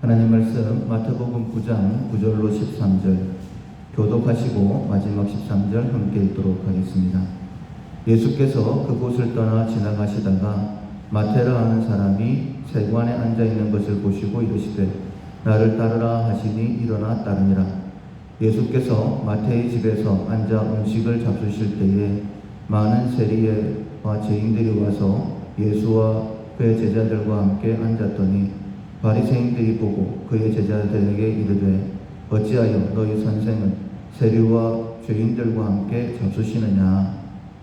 하나님 말씀 마태복음 9장 9절로 13절 교독하시고 마지막 13절 함께 읽도록 하겠습니다. 예수께서 그곳을 떠나 지나가시다가 마태라 하는 사람이 세관에 앉아있는 것을 보시고 이르시되 나를 따르라 하시니 일어나 따르니라. 예수께서 마태의 집에서 앉아 음식을 잡수실 때에 많은 세리와 죄인들이 와서 예수와 그의 제자들과 함께 앉았더니 바리새인들이 보고 그의 제자들에게 이르되 어찌하여 너희 선생은 세리와 죄인들과 함께 잡수시느냐.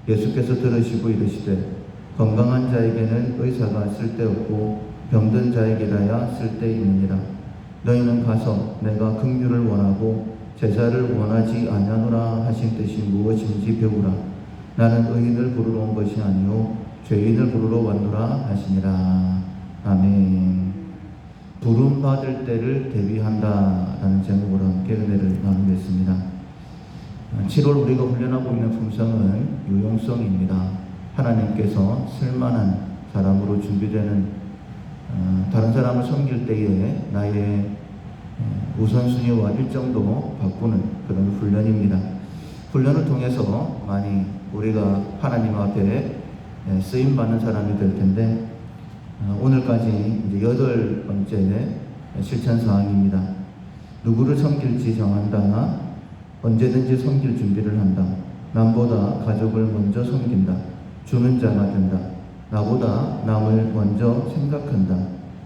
예수께서 들으시고 이르시되 건강한 자에게는 의사가 쓸데없고 병든 자에게라야 쓸데있느니라. 너희는 가서 내가 긍휼을 원하고 제사를 원하지 아니하노라 하신 뜻이 무엇인지 배우라. 나는 의인을 부르러 온 것이 아니요 죄인을 부르러 왔노라 하시니라. 아멘. 부름받을 때를 대비한다 라는 제목으로 함께 은혜를 나누겠습니다. 7월 우리가 훈련하고 있는 품성은 유용성입니다. 하나님께서 쓸만한 사람으로 준비되는 다른 사람을 섬길 때에 나의 우선순위와 일정도 바꾸는 그런 훈련입니다. 훈련을 통해서 많이 우리가 하나님 앞에 쓰임받는 사람이 될 텐데 오늘까지 이제 8번째 실천 사항입니다. 누구를 섬길지 정한다. 언제든지 섬길 준비를 한다. 남보다 가족을 먼저 섬긴다. 주는 자가 된다. 나보다 남을 먼저 생각한다.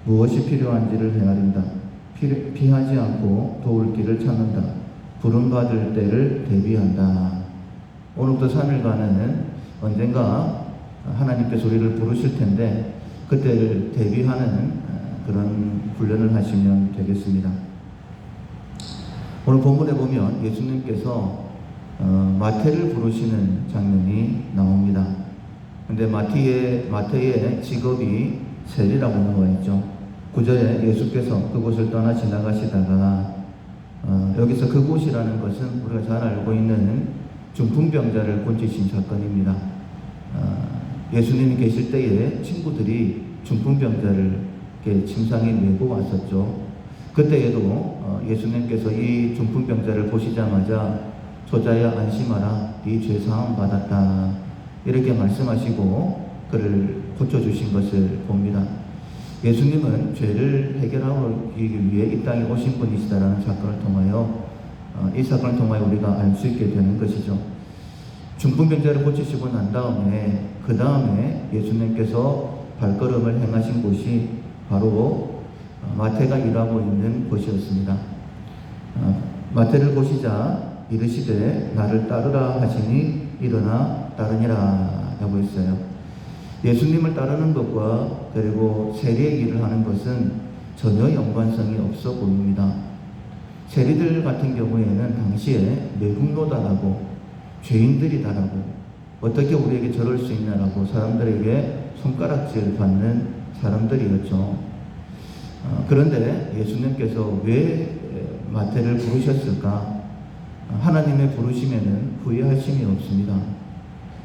무엇이 필요한지를 헤아린다. 피하지 않고 도울 길을 찾는다. 부름받을 때를 대비한다. 오늘부터 3일간은 언젠가 하나님께서 우리를 부르실 텐데 그때를 대비하는 그런 훈련을 하시면 되겠습니다. 오늘 본문에 보면 예수님께서 마태를 부르시는 장면이 나옵니다. 근데 마태의 직업이 세리라고 나와 있죠. 9절에 예수께서 그곳을 떠나 지나가시다가 여기서 그곳이라는 것은 우리가 잘 알고 있는 중풍병자를 고치신 사건입니다. 예수님이 계실 때에 친구들이 중풍병자를 이렇게 침상에 메고 왔었죠. 그때에도 예수님께서 이 중풍병자를 보시자마자 소자야 안심하라, 네 죄 사함 받았다 이렇게 말씀하시고 그를 고쳐주신 것을 봅니다. 예수님은 죄를 해결하기 위해 이 땅에 오신 분이시다라는 사건을 통하여 이 사건을 통하여 우리가 알 수 있게 되는 것이죠. 중풍병자를 고치시고 난 다음에 그 다음에 예수님께서 발걸음을 행하신 곳이 바로 마태가 일하고 있는 곳이었습니다. 마태를 보시자 이르시되 나를 따르라 하시니 일어나 따르니라 라고 했어요. 예수님을 따르는 것과 그리고 세리의 일을 하는 것은 전혀 연관성이 없어 보입니다. 세리들 같은 경우에는 당시에 매국노다라고 죄인들이다라고 어떻게 우리에게 저럴 수 있냐라고 사람들에게 손가락질 받는 사람들이었죠. 그런데 예수님께서 왜 마태를 부르셨을까? 하나님의 부르심에는 후회하심이 없습니다.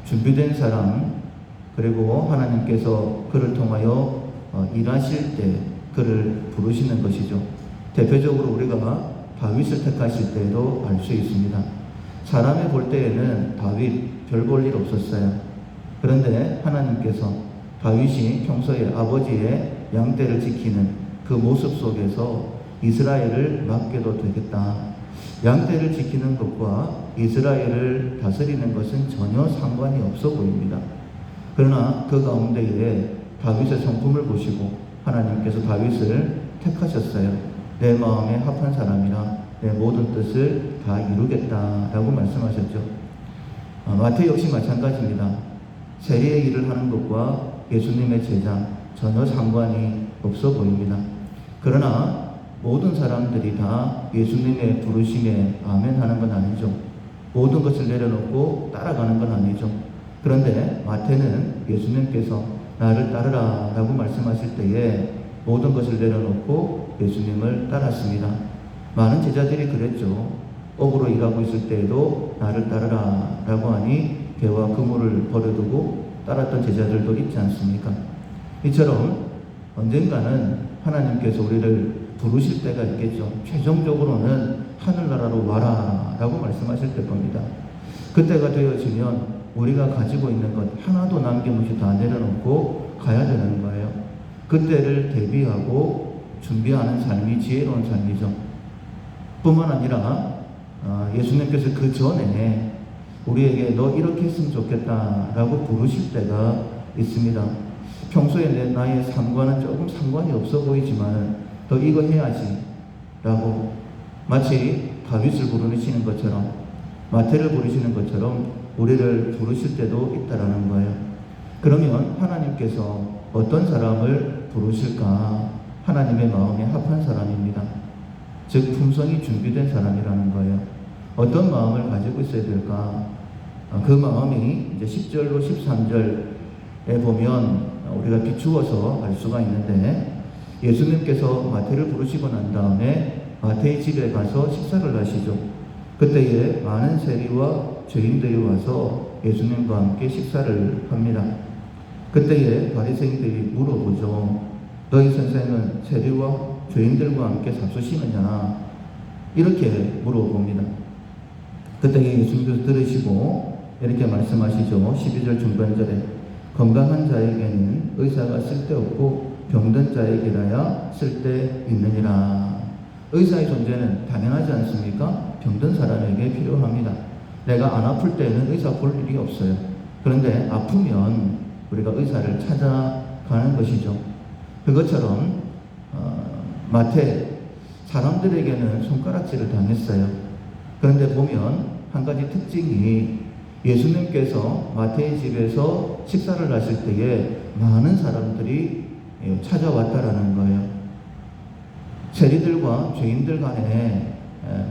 준비된 사람 그리고 하나님께서 그를 통하여 일하실 때 그를 부르시는 것이죠. 대표적으로 우리가 다윗을 택하실 때도 알 수 있습니다. 사람이 볼 때에는 다윗 별 볼 일 없었어요. 그런데 하나님께서 다윗이 평소에 아버지의 양떼를 지키는 그 모습 속에서 이스라엘을 맡겨도 되겠다. 양떼를 지키는 것과 이스라엘을 다스리는 것은 전혀 상관이 없어 보입니다. 그러나 그 가운데에 다윗의 성품을 보시고 하나님께서 다윗을 택하셨어요. 내 마음에 합한 사람이라 내 모든 뜻을 다 이루겠다라고 말씀하셨죠. 마태 역시 마찬가지입니다. 세리의 일을 하는 것과 예수님의 제자 전혀 상관이 없어 보입니다. 그러나 모든 사람들이 다 예수님의 부르심에 아멘하는 건 아니죠. 모든 것을 내려놓고 따라가는 건 아니죠. 그런데 마태는 예수님께서 나를 따르라 라고 말씀하실 때에 모든 것을 내려놓고 예수님을 따랐습니다. 많은 제자들이 그랬죠. 옥으로 일하고 있을 때에도 나를 따르라 라고 하니 배와 그물을 버려두고 따랐던 제자들도 있지 않습니까? 이처럼 언젠가는 하나님께서 우리를 부르실 때가 있겠죠. 최종적으로는 하늘나라로 와라 라고 말씀하실 때 겁니다. 그때가 되어지면 우리가 가지고 있는 것 하나도 남김없이 다 내려놓고 가야 되는 거예요. 그때를 대비하고 준비하는 삶이 지혜로운 삶이죠. 뿐만 아니라 예수님께서 그 전에 우리에게 너 이렇게 했으면 좋겠다라고 부르실 때가 있습니다. 평소에 나의 삶과는 조금 상관이 없어 보이지만 너 이거 해야지 라고 마치 다윗을 부르시는 것처럼 마태를 부르시는 것처럼 우리를 부르실 때도 있다라는 거예요. 그러면 하나님께서 어떤 사람을 부르실까? 하나님의 마음에 합한 사람입니다. 즉 품성이 준비된 사람이라는 거예요. 어떤 마음을 가지고 있어야 될까? 그 마음이 이제 10절로 13절에 보면 우리가 비추어서 알 수가 있는데, 예수님께서 마태를 부르시고 난 다음에 마태의 집에 가서 식사를 하시죠. 그때에 많은 세리와 죄인들이 와서 예수님과 함께 식사를 합니다. 그때에 바리새인들이 물어보죠. 너희 선생은 세리와 죄인들과 함께 잡수시느냐? 이렇게 물어봅니다. 그때에 예수님께서 들으시고 이렇게 말씀하시죠. 12절 중간절에 건강한 자에게는 의사가 쓸데없고 병든 자에게라야 쓸데있느니라. 의사의 존재는 당연하지 않습니까? 병든 사람에게 필요합니다. 내가 안 아플 때는 의사 볼 일이 없어요. 그런데 아프면 우리가 의사를 찾아가는 것이죠. 그것처럼 마태 사람들에게는 손가락질을 당했어요. 그런데 보면 한 가지 특징이 예수님께서 마태의 집에서 식사를 하실 때에 많은 사람들이 찾아왔다라는 거예요. 세리들과 죄인들 간에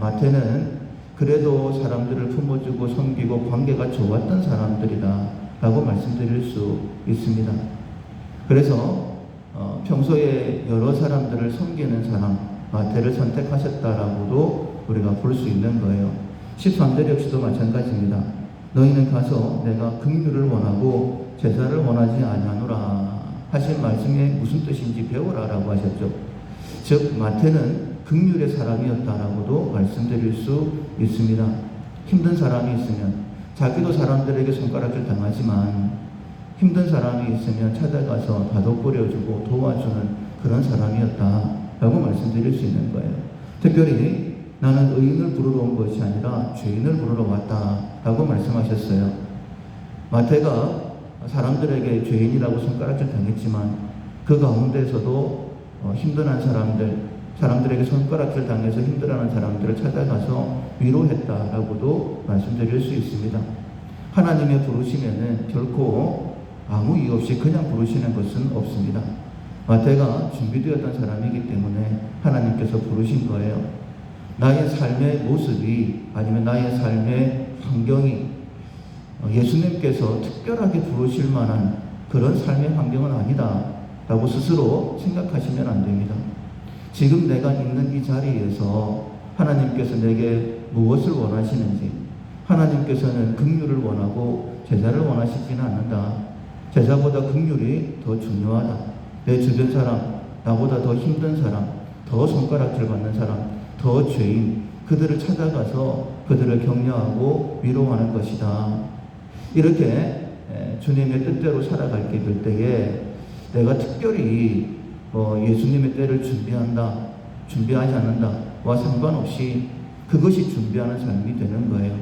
마태는 그래도 사람들을 품어주고 섬기고 관계가 좋았던 사람들이다 라고 말씀드릴 수 있습니다. 그래서 평소에 여러 사람들을 섬기는 사람 마태를 선택하셨다라고도 우리가 볼 수 있는 거예요. 13절 역시도 마찬가지입니다. 너희는 가서 내가 긍휼을 원하고 제사를 원하지 아니하노라 하신 말씀이 무슨 뜻인지 배워라라고 하셨죠. 즉 마태는 긍휼의 사람이었다라고도 말씀드릴 수 있습니다. 힘든 사람이 있으면 자기도 사람들에게 손가락질 당하지만 힘든 사람이 있으면 찾아가서 다독거려주고 도와주는 그런 사람이었다라고 말씀드릴 수 있는 거예요. 특별히 나는 의인을 부르러 온 것이 아니라 죄인을 부르러 왔다라고 말씀하셨어요. 마태가 사람들에게 죄인이라고 손가락질 당했지만 그 가운데서도 힘든 사람들에게 손가락질 당해서 힘들어하는 사람들을 찾아가서 위로했다라고도 말씀드릴 수 있습니다. 하나님의 부르심에는 결코 아무 이유 없이 그냥 부르시는 것은 없습니다. 마태가 준비되었던 사람이기 때문에 하나님께서 부르신 거예요. 나의 삶의 모습이 아니면 나의 삶의 환경이 예수님께서 특별하게 부르실 만한 그런 삶의 환경은 아니다 라고 스스로 생각하시면 안 됩니다. 지금 내가 있는 이 자리에서 하나님께서 내게 무엇을 원하시는지, 하나님께서는 긍휼을 원하고 제사를 원하시지는 않는다. 제사보다 긍휼이 더 중요하다. 내 주변 사람, 나보다 더 힘든 사람, 더 손가락질 받는 사람, 더 죄인, 그들을 찾아가서 그들을 격려하고 위로하는 것이다. 이렇게 주님의 뜻대로 살아가게 될 때에 내가 특별히 예수님의 때를 준비한다, 준비하지 않는다와 상관없이 그것이 준비하는 삶이 되는 거예요.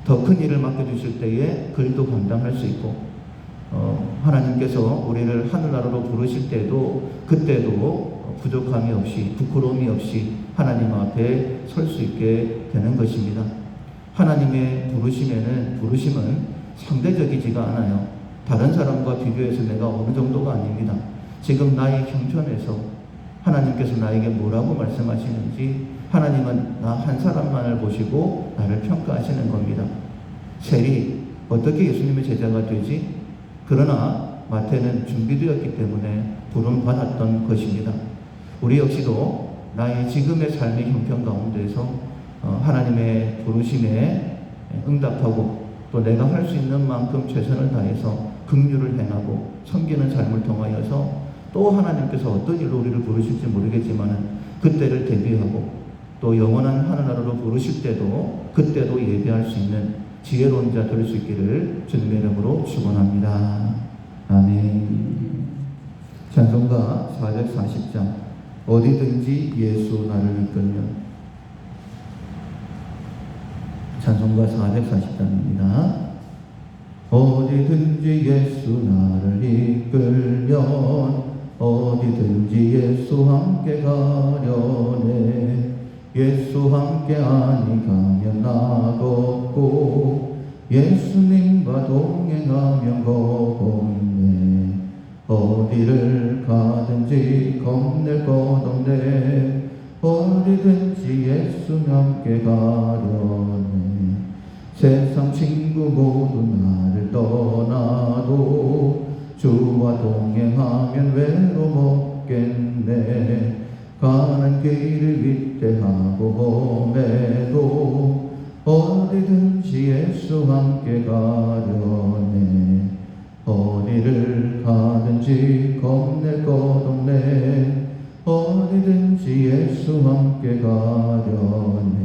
더 큰 일을 맡겨주실 때에 그 일도 감당할 수 있고 하나님께서 우리를 하늘나라로 부르실 때도 그때도 부족함이 없이 부끄러움이 없이 하나님 앞에 설 수 있게 되는 것입니다. 하나님의 부르심은 상대적이지가 않아요. 다른 사람과 비교해서 내가 어느 정도가 아닙니다. 지금 나의 형편에서 하나님께서 나에게 뭐라고 말씀하시는지 하나님은 나 한 사람만을 보시고 나를 평가하시는 겁니다. 세리 어떻게 예수님의 제자가 되지? 그러나 마태는 준비되었기 때문에 부름 받았던 것입니다. 우리 역시도 나의 지금의 삶의 형편 가운데서 하나님의 부르심에 응답하고 또 내가 할 수 있는 만큼 최선을 다해서 긍휼을 행하고 섬기는 삶을 통하여서 또 하나님께서 어떤 일로 우리를 부르실지 모르겠지만 그때를 대비하고 또 영원한 하늘나라로 부르실 때도 그때도 예배할 수 있는 지혜로운 자 될 수 있기를 주님의 이름으로 축원합니다. 아멘. 찬송가 440장 어디든지 예수 나를 이끌며. 찬송가 440장입니다. 어디든지 예수 나를 이끌면 어디든지 예수 함께 가려네. 예수 함께 아니 가면 나겁고 예수님과 동행하면 겁없네. 어디를 가든지 겁낼 것 없네. 어디든지 예수 함께 가려네. 세상 친구 모두 나를 떠나도 주와 동행하면 외로움 없겠네. 가는 길을 위태하고 험해도 어디든지 예수 함께 가려네. 어디를 가든지 겁낼 것 없네. 어디든지 예수 함께 가려네.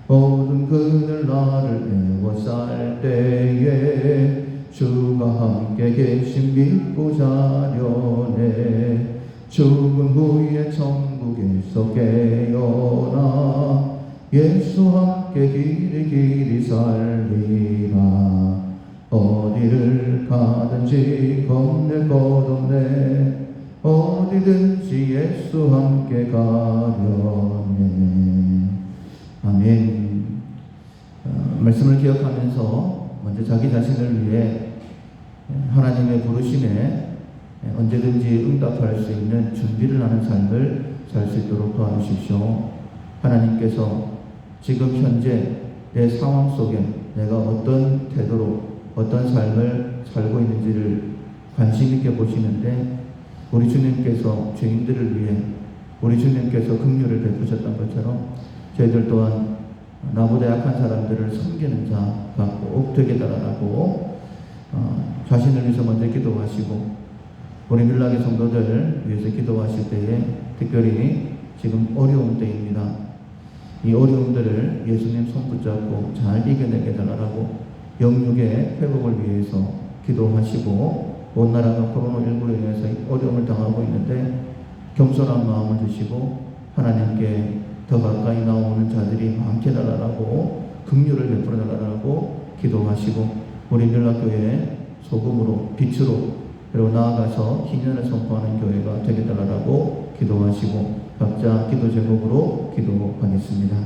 어두운 그늘 나를 애워쌀 때에 주가 함께 계신 믿고 자려네. 죽은 후에 천국에서 깨어나 예수 함께 길이 살리라. 어디를 가든지 겁낼 것 없네. 어디든지 예수 함께 가려네. 아멘. 말씀을 기억하면서 먼저 자기 자신을 위해 하나님의 부르심에 언제든지 응답할 수 있는 준비를 하는 삶을 살 수 있도록 도와주십시오. 하나님께서 지금 현재 내 상황 속에 내가 어떤 태도로 어떤 삶을 살고 있는지를 관심 있게 보시는데, 우리 주님께서 죄인들을 위해 우리 주님께서 긍휼을 베푸셨던 것처럼 저희들 또한 나보다 약한 사람들을 섬기는 자가 꼭 되게 달라고 자신을 위해서 먼저 기도하시고 우리 밀락의 성도들 위해서 기도하실 때에 특별히 지금 어려운 때입니다. 이 어려움들을 예수님 손 붙잡고 잘 이겨내게 달라고 영육의 회복을 위해서 기도하시고, 온 나라가 코로나19로 인해서 어려움을 당하고 있는데 겸손한 마음을 주시고 하나님께 더 가까이 나오는 자들이 많게 달라고 긍휼을 베풀어 달라고 기도하시고, 우리 밀락교회 소금으로 빛으로 그리고 나아가서 희년을 선포하는 교회가 되게 달라고 기도하시고 각자 기도 제목으로 기도하겠습니다.